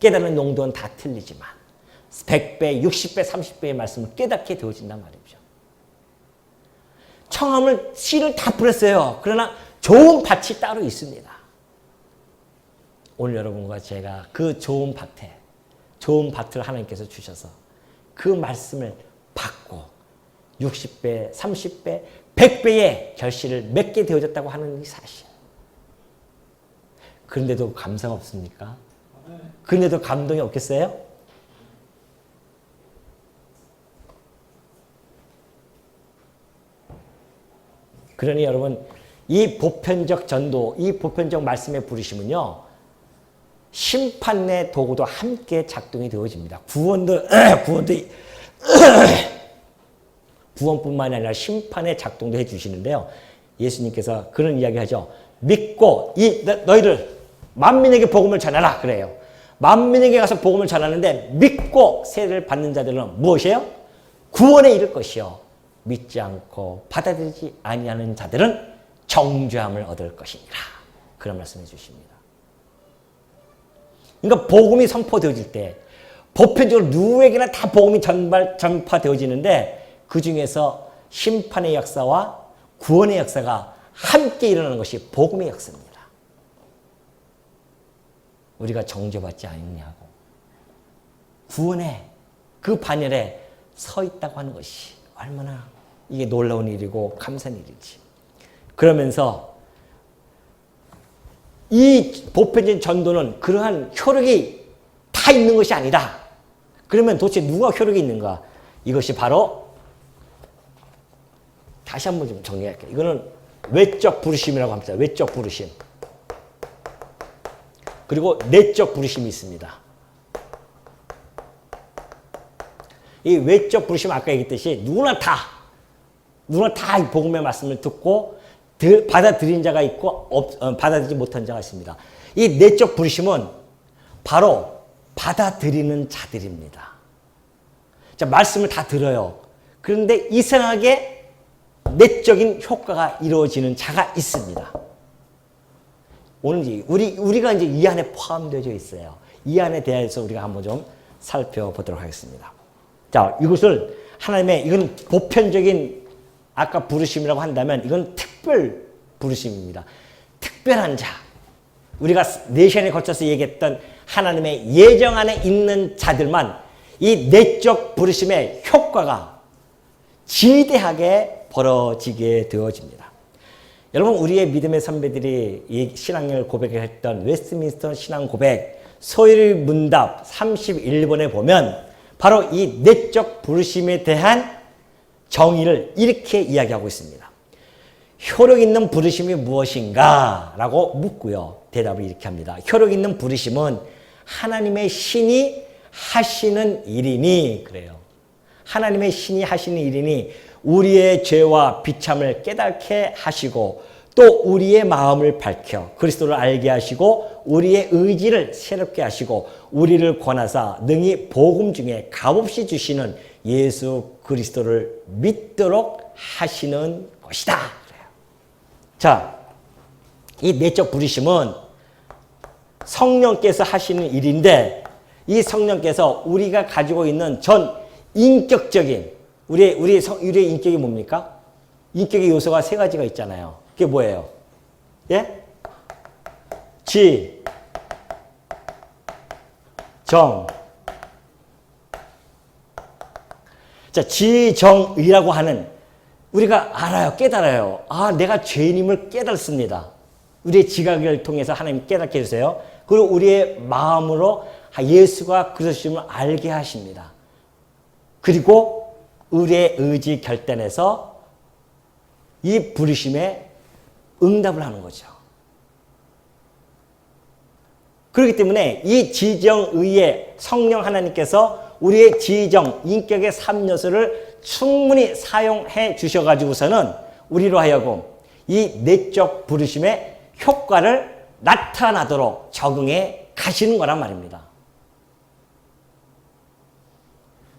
A: 깨닫는 농도는 다 틀리지만 100배, 60배, 30배의 말씀을 깨닫게 되어진단 말이죠. 청함을 씨를 다 뿌렸어요. 그러나 좋은 밭이 따로 있습니다. 오늘 여러분과 제가 그 좋은 밭을 하나님께서 주셔서 그 말씀을 받고 60배, 30배, 100배의 결실을 맺게 되어졌다고 하는 이 사실. 그런데도 감사가 없습니까? 그런데도 감동이 없겠어요? 그러니 여러분, 이 보편적 전도, 이 보편적 말씀의 부르심은요, 심판의 도구도 함께 작동이 되어집니다. 구원뿐만 아니라 심판의 작동도 해주시는데요. 예수님께서 그런 이야기 하죠. 믿고 너희를 만민에게 복음을 전하라 그래요. 만민에게 가서 복음을 전하는데 믿고 세례를 받는 자들은 무엇이에요? 구원에 이를 것이요. 믿지 않고 받아들이지 아니하는 자들은 정죄함을 얻을 것이니라. 그런 말씀해 주십니다. 그러니까 복음이 선포되어질 때 보편적으로 누구에게나 다 복음이 전파되어지는데 그 중에서 심판의 역사와 구원의 역사가 함께 일어나는 것이 복음의 역사입니다. 우리가 정죄받지 않느냐고 구원의 그 반열에 서 있다고 하는 것이 얼마나 이게 놀라운 일이고 감사한 일이지. 그러면서 이 보편적인 전도는 그러한 효력이 다 있는 것이 아니다. 그러면 도대체 누가 효력이 있는가? 이것이 바로 다시 한번 좀 정리할게요. 이거는 외적 부르심이라고 합니다. 외적 부르심. 그리고 내적 부르심이 있습니다. 이 외적 부르심 아까 얘기했듯이 누구나 다 이 복음의 말씀을 듣고 받아들인 자가 있고 받아들이지 못한 자가 있습니다. 이 내적 부르심은 바로 받아들이는 자들입니다. 자, 말씀을 다 들어요. 그런데 이상하게 내적인 효과가 이루어지는 자가 있습니다. 오늘 우리가 이제 이 안에 포함되어 있어요. 이 안에 대해서 우리가 한번 좀 살펴보도록 하겠습니다. 자, 이것을 이건 보편적인 아까 부르심이라고 한다면 이건 특별 부르심입니다. 특별한 자. 우리가 4시간에 걸쳐서 얘기했던 하나님의 예정 안에 있는 자들만 이 내적 부르심의 효과가 지대하게 벌어지게 되어집니다. 여러분, 우리의 믿음의 선배들이 이 신앙을 고백했던 웨스트민스터 신앙 고백 소일 문답 31번에 보면 바로 이 내적 부르심에 대한 정의를 이렇게 이야기하고 있습니다. 효력 있는 부르심이 무엇인가? 라고 묻고요. 대답을 이렇게 합니다. 효력 있는 부르심은 하나님의 신이 하시는 일이니 그래요. 하나님의 신이 하시는 일이니 우리의 죄와 비참을 깨닫게 하시고 또 우리의 마음을 밝혀 그리스도를 알게 하시고 우리의 의지를 새롭게 하시고 우리를 권하사 능히 복음 중에 값없이 주시는 예수 그리스도를 믿도록 하시는 것이다. 그래요. 자, 이 내적 부르심은 성령께서 하시는 일인데 이 성령께서 우리가 가지고 있는 전 인격적인 우리의 인격이 뭡니까? 인격의 요소가 3가지가 있잖아요. 그게 뭐예요? 예? 지, 정. 자, 지정의라고 하는 우리가 알아요. 깨달아요. 아, 내가 죄인임을 깨닫습니다. 우리의 지각을 통해서 하나님 깨닫게 해주세요. 그리고 우리의 마음으로 예수가 그리스도임을 알게 하십니다. 그리고 우리의 의지 결단에서 이 부르심에 응답을 하는 거죠. 그렇기 때문에 이 지정의의 성령 하나님께서 우리의 지정, 인격의 3요소를 충분히 사용해 주셔가지고서는 우리로 하여금 이 내적 부르심의 효과를 나타나도록 적응해 가시는 거란 말입니다.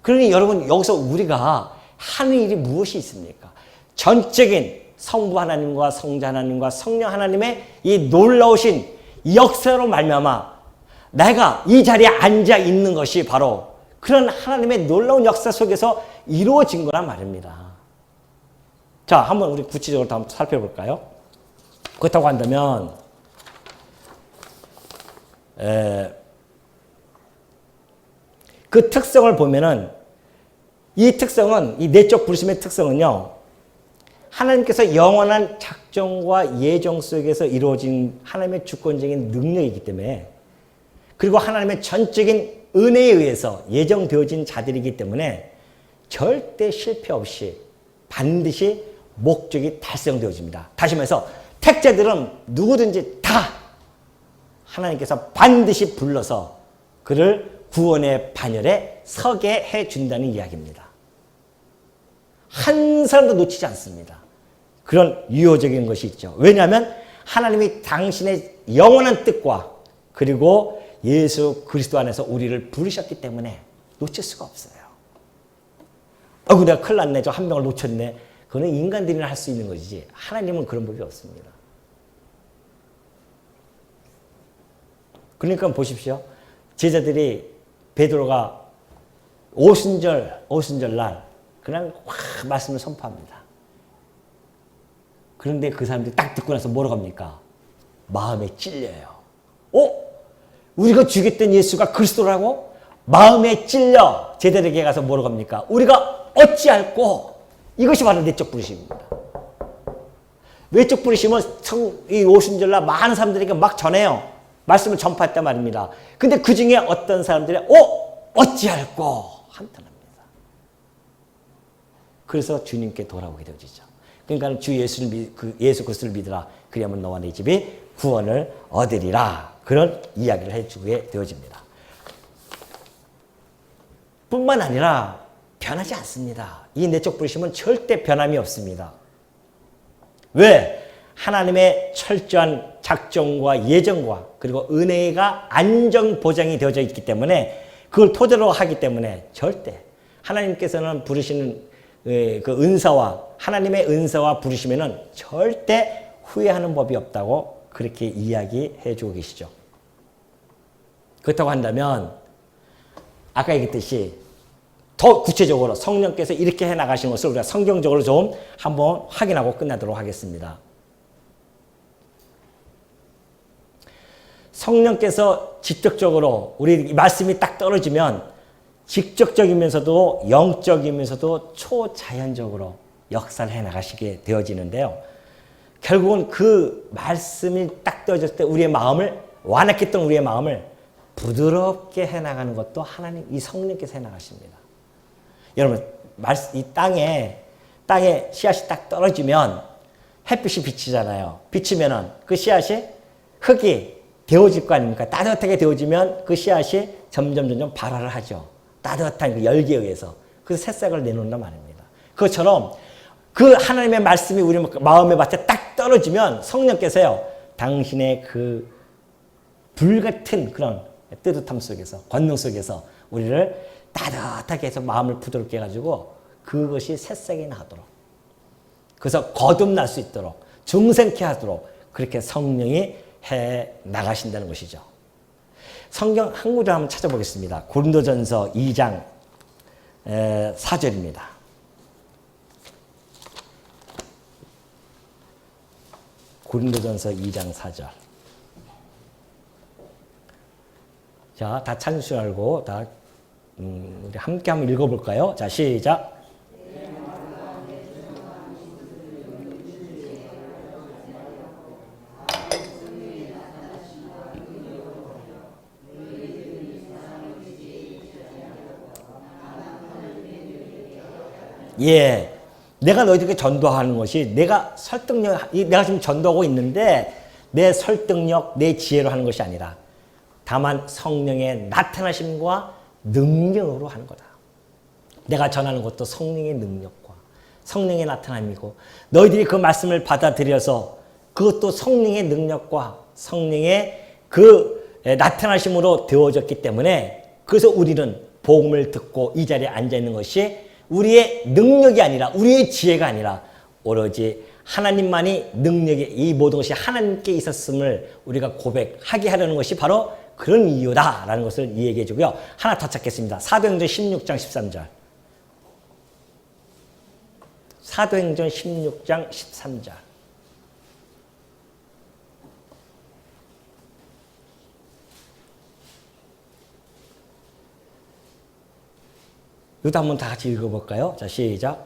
A: 그러니 여러분, 여기서 우리가 하는 일이 무엇이 있습니까? 전적인 성부 하나님과 성자 하나님과 성령 하나님의 이 놀라우신 역사로 말미암아 내가 이 자리에 앉아 있는 것이 바로 그런 하나님의 놀라운 역사 속에서 이루어진 거란 말입니다. 자, 한번 우리 구체적으로 한번 살펴볼까요? 그렇다고 한다면 그 특성을 보면은 이 특성은 이 내적 부르심의 특성은요. 하나님께서 영원한 작정과 예정 속에서 이루어진 하나님의 주권적인 능력이기 때문에 그리고 하나님의 전적인 은혜에 의해서 예정되어진 자들이기 때문에 절대 실패 없이 반드시 목적이 달성되어집니다. 다시 말해서 택자들은 누구든지 다 하나님께서 반드시 불러서 그를 구원의 반열에 서게 해준다는 이야기입니다. 한 사람도 놓치지 않습니다. 그런 유효적인 것이 있죠. 왜냐하면 하나님이 당신의 영원한 뜻과 그리고 예수 그리스도 안에서 우리를 부르셨기 때문에 놓칠 수가 없어요. 어구 내가 큰일 났네. 저 한 명을 놓쳤네. 그거는 인간들이나 할 수 있는 것이지 하나님은 그런 법이 없습니다. 그러니까 보십시오. 제자들이 베드로가 오순절 날 그냥 확 말씀을 선포합니다. 그런데 그 사람들이 딱 듣고 나서 뭐라고 합니까? 마음에 찔려요. 우리가 죽였던 예수가 그리스도라고? 마음에 찔려 제자들에게 가서 뭐라고 합니까? 우리가 어찌할꼬? 이것이 바로 내적 부르심입니다. 외적 부르심은 이 오순절날 많은 사람들에게 막 전해요. 말씀을 전파했단 말입니다. 근데 그 중에 어떤 사람들이 어찌할꼬? 한탄합니다. 그래서 주님께 돌아오게 되어지죠. 그러니까 주 예수 그리스도를 믿으라. 그리하면 너와 네 집이 구원을 얻으리라. 그런 이야기를 해주게 되어집니다. 뿐만 아니라 변하지 않습니다. 이 내적 부르심은 절대 변함이 없습니다. 왜? 하나님의 철저한 작정과 예정과 그리고 은혜가 안정 보장이 되어져 있기 때문에 그걸 토대로 하기 때문에 절대 하나님께서는 부르시는 그 은사와 하나님의 은사와 부르시면은 절대 후회하는 법이 없다고 그렇게 이야기해 주고 계시죠. 그렇다고 한다면 아까 얘기했듯이 더 구체적으로 성령께서 이렇게 해 나가신 것을 우리가 성경적으로 좀 한번 확인하고 끝나도록 하겠습니다. 성령께서 직접적으로 우리 말씀이 딱 떨어지면 직접적이면서도 영적이면서도 초자연적으로 역사를 해 나가시게 되어지는데요. 결국은 그 말씀이 딱 떨어졌을 때 우리의 마음을 완악했던 우리의 마음을 부드럽게 해 나가는 것도 하나님 이 성령께서 해 나가십니다. 여러분 이 땅에 씨앗이 딱 떨어지면 햇빛이 비치잖아요. 비치면은 그 씨앗이 흙이 데워질 거 아닙니까? 따뜻하게 데워지면 그 씨앗이 점점 발화를 하죠. 따뜻한 그 열기에 의해서. 그래서 새싹을 내놓는단 말입니다. 그것처럼 그 하나님의 말씀이 우리 마음의 밭에 딱 떨어지면 성령께서요. 당신의 그 불같은 그런 뜨뜻함 속에서 권능 속에서 우리를 따뜻하게 해서 마음을 부드럽게 해가지고 그것이 새싹이 나도록 그래서 거듭날 수 있도록 중생케 하도록 그렇게 성령이 해 나가신다는 것이죠. 성경 한 구절 한번 찾아보겠습니다. 고린도전서 2장 4절입니다. 고린도전서 2장 4절. 자, 다 찾을 줄 알고 다 우리 함께 한번 읽어볼까요? 자, 시작. 예, 내가 너희들에게 전도하는 것이 내가 지금 전도하고 있는데 내 설득력, 내 지혜로 하는 것이 아니라 다만 성령의 나타나심과 능력으로 하는 거다. 내가 전하는 것도 성령의 능력과 성령의 나타남이고 너희들이 그 말씀을 받아들여서 그것도 성령의 능력과 성령의 그 나타나심으로 되어졌기 때문에 그래서 우리는 복음을 듣고 이 자리에 앉아있는 것이 우리의 능력이 아니라 우리의 지혜가 아니라 오로지 하나님만이 능력이 이 모든 것이 하나님께 있었음을 우리가 고백하게 하려는 것이 바로 그런 이유다라는 것을 이야기해 주고요. 하나 더 찾겠습니다. 사도행전 16장 13절. 사도행전 16장 13절. 이것도 한번 다 같이 읽어볼까요? 자, 시작.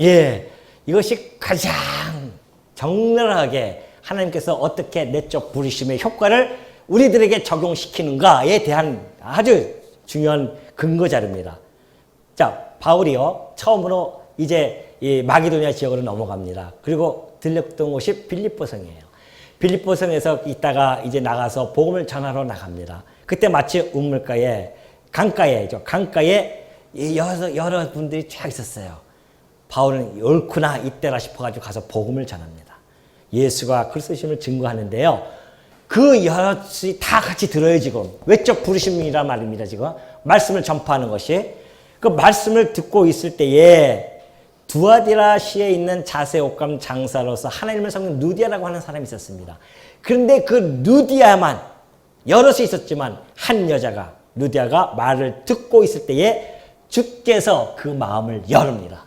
A: 예, 이것이 가장 적나라하게 하나님께서 어떻게 내적 부르심의 효과를 우리들에게 적용시키는가에 대한 아주 중요한 근거 자료입니다. 자, 바울이요, 처음으로 이제 이 마게도니아 지역으로 넘어갑니다. 그리고 들렸던 곳이 빌립보성이에요. 빌립보성에서 있다가 이제 나가서 복음을 전하러 나갑니다. 그때 마치 우물가에, 강가에 여러 분들이 쫙 있었어요. 바울은 옳구나 이때라 싶어가지고 가서 복음을 전합니다. 예수가 그리스도심을 증거하는데요. 그 여럿이 다 같이 들어요. 지금 외적 부르심이란 말입니다. 지금 말씀을 전파하는 것이, 그 말씀을 듣고 있을 때에 두아디라시에 있는 자세옥감 장사로서 하나님을 섬기는 누디아라고 하는 사람이 있었습니다. 그런데 그 누디아만, 여럿이 있었지만 한 여자가, 누디아가 말을 듣고 있을 때에 주께서 그 마음을 열습니다.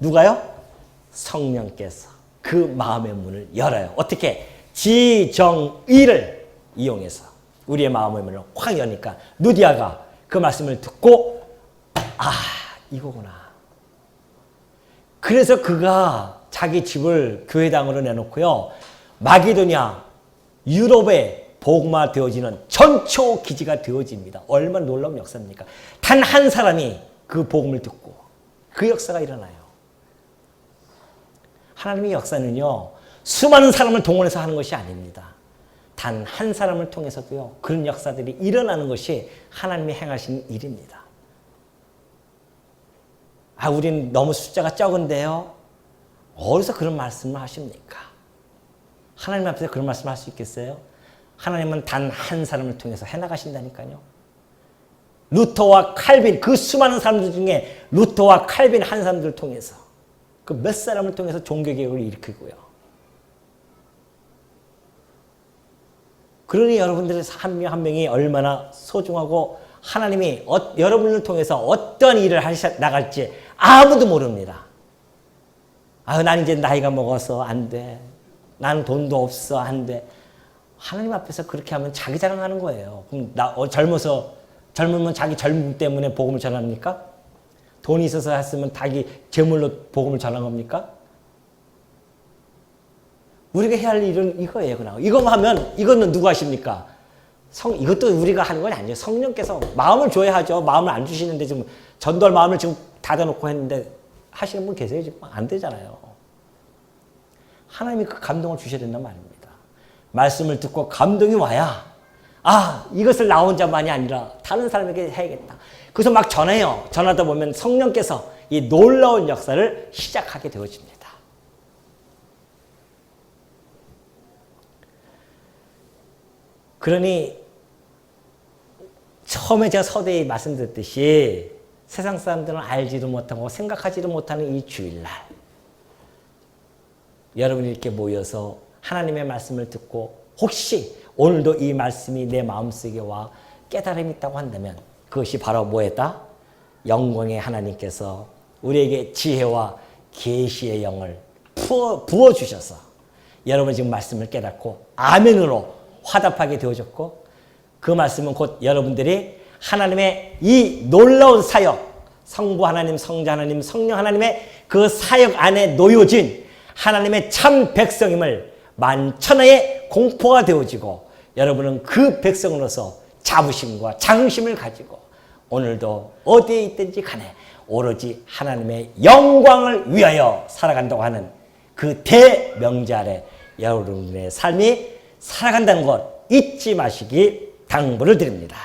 A: 누가요? 성령께서 그 마음의 문을 열어요. 어떻게? 지정의를 이용해서 우리의 마음의 문을 확 여니까 누디아가 그 말씀을 듣고, 아, 이거구나. 그래서 그가 자기 집을 교회당으로 내놓고요, 마게도니아, 유럽에 복음화 되어지는 전초 기지가 되어집니다. 얼마나 놀라운 역사입니까? 단 한 사람이 그 복음을 듣고 그 역사가 일어나요. 하나님의 역사는요, 수많은 사람을 동원해서 하는 것이 아닙니다. 단 한 사람을 통해서도요, 그런 역사들이 일어나는 것이 하나님이 행하신 일입니다. 아, 우린 너무 숫자가 적은데요. 어디서 그런 말씀을 하십니까? 하나님 앞에서 그런 말씀을 할 수 있겠어요? 하나님은 단 한 사람을 통해서 해나가신다니까요. 루터와 칼빈, 그 수많은 사람들 중에 루터와 칼빈 한 사람들을 통해서, 그 몇 사람을 통해서 종교개혁을 일으키고요. 그러니 여러분들의 한 명 한 명이 얼마나 소중하고 하나님이 여러분을 통해서 어떤 일을 나갈지 아무도 모릅니다. 아, 난 이제 나이가 먹어서 안 돼. 나는 돈도 없어. 안 돼. 하나님 앞에서 그렇게 하면 자기 자랑하는 거예요. 그럼 젊으면 자기 젊음 때문에 복음을 전합니까? 돈이 있어서 했으면 자기 재물로 복음을 전한 겁니까? 우리가 해야 할 일은 이거예요. 그냥 이거만 하면, 이거는 누가 하십니까? 이것도 우리가 하는 건 아니에요. 성령께서 마음을 줘야 하죠. 마음을 안 주시는데 지금 전도할 마음을 지금 닫아놓고 했는데 하시는 분 계세요? 지금 안 되잖아요. 하나님이 그 감동을 주셔야 된단 말입니다. 말씀을 듣고 감동이 와야, 아, 이것을 나 혼자만이 아니라 다른 사람에게 해야겠다. 그래서 막 전해요. 전하다 보면 성령께서 이 놀라운 역사를 시작하게 되어집니다. 그러니 처음에 제가 서두에 말씀드렸듯이 세상 사람들은 알지도 못하고 생각하지도 못하는 이 주일날, 여러분이 이렇게 모여서 하나님의 말씀을 듣고 혹시 오늘도 이 말씀이 내 마음속에 와 깨달음이 있다고 한다면 그것이 바로 뭐였다? 영광의 하나님께서 우리에게 지혜와 계시의 영을 부어주셔서 여러분 지금 말씀을 깨닫고 아멘으로 화답하게 되어졌고, 그 말씀은 곧 여러분들이 하나님의 이 놀라운 사역, 성부 하나님, 성자 하나님, 성령 하나님의 그 사역 안에 놓여진 하나님의 참 백성임을 만천하에 공포가 되어지고, 여러분은 그 백성으로서 자부심과 자긍심을 가지고 오늘도 어디에 있든지 간에 오로지 하나님의 영광을 위하여 살아간다고 하는 그 대명제 아래 여러분의 삶이 살아간다는 것 잊지 마시기 당부를 드립니다.